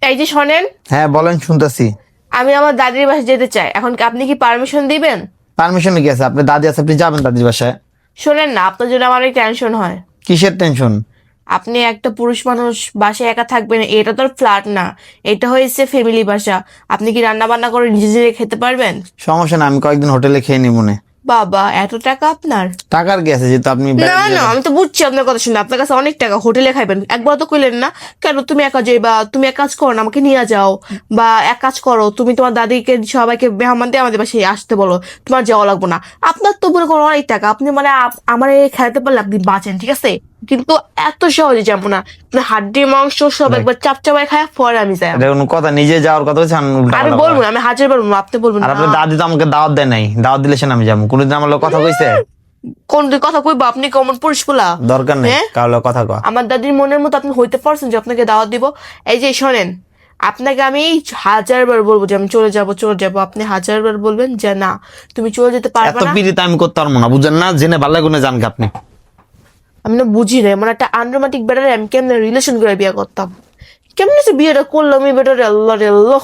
এই যে শোনেন, হ্যাঁ বলেন, শুনতেছি। আমি আমার দাদির বাসায় যেতে চাই, এখন কি আপনি কি পারমিশন দিবেন? পারমিশন কি আছে? আপনি দাদি আছে, আপনি যাবেন দাদির বাসায়। শোনেন না, আপনার জন্য আমার অনেক টেনশন হয়। কিসের টেনশন? আপনি একটা পুরুষ মানুষ বাসায় একা থাকবেন, এটা তো ফ্ল্যাট না, এটা হয়েছে ফ্যামিলি বাসা। আপনি কি রান্না বান্না করে নিজে নিজে খেতে পারবেন? সমস্যা না, আমি কয়েকদিন হোটেলে খেয়ে নিই মনে। বাবা, এত টাকা আপনার? টাকার কি আছে, যেহেতু আপনি না না, আমি তো বুঝছি আপনার কথা শুনে, আপনার কাছে অনেক টাকা, হোটেলে খাইবেন। একবার তো কইলেন না কেন তুমি একা যাইবা, তুমি এক কাজ করো না, আমাকে নিয়ে যাও। বা এক কাজ করো, তুমি তোমার দাদিকে সবাইকে মেহমান দিয়ে আমাদের বাসায় আসতে বলো, তোমার যাওয়া লাগবে না। আপনার তো মনে করো অনেক টাকা, আপনি মানে আমার খেলাতে পারলে আপনি বাঁচেন, ঠিক আছে? কিন্তু এত সহজে যাবো না। আপনার হাড্ডি মাংস সব একবার চাপ চাপায় খায়, পরে আমি যাই। এটা কোনো কথা? নিজে যাওয়ার কথা হচ্ছে, আমি বলবো না, আমি হাজার বার বলবো, আপনি বলবেন আর না। আপনার দাদি তো আমাকে দাওয়াত দেয় নাই, দাওয়াত দিলে সে আমি যাবো। কোনোদিন আমার লোক কথা কইছে? কোন দুই কথা কইবা? আপনি কেমন পুরুষ পোলা? দরকার নেই হ্যাঁ, কারো লোক কথা কয়। আমার দাদির মনের মতো আপনি হইতে পারছেন যে আপনাকে দাওয়াত দিব? এই যে শোনেন, আপনাকে আমি হাজার বার বলবো যে আমি চলে যাব চলে যাব, আপনি হাজার বার বলবেন যে না তুমি চলে যেতে পারবে এত না। পিড়িতে আমি করতে পারবো না, বুঝেন না? জেনে ভালো গুনে জানকে আপনি। আমি না বুঝি না, মানে একটা আনরোমান্টিক বেটারে আমি কেমনে রিলেশন করে বিয়ে করতাম, কেমনে সে বিয়েটা করলাম এই বেটারে, আল্লাহ রে আল্লাহ।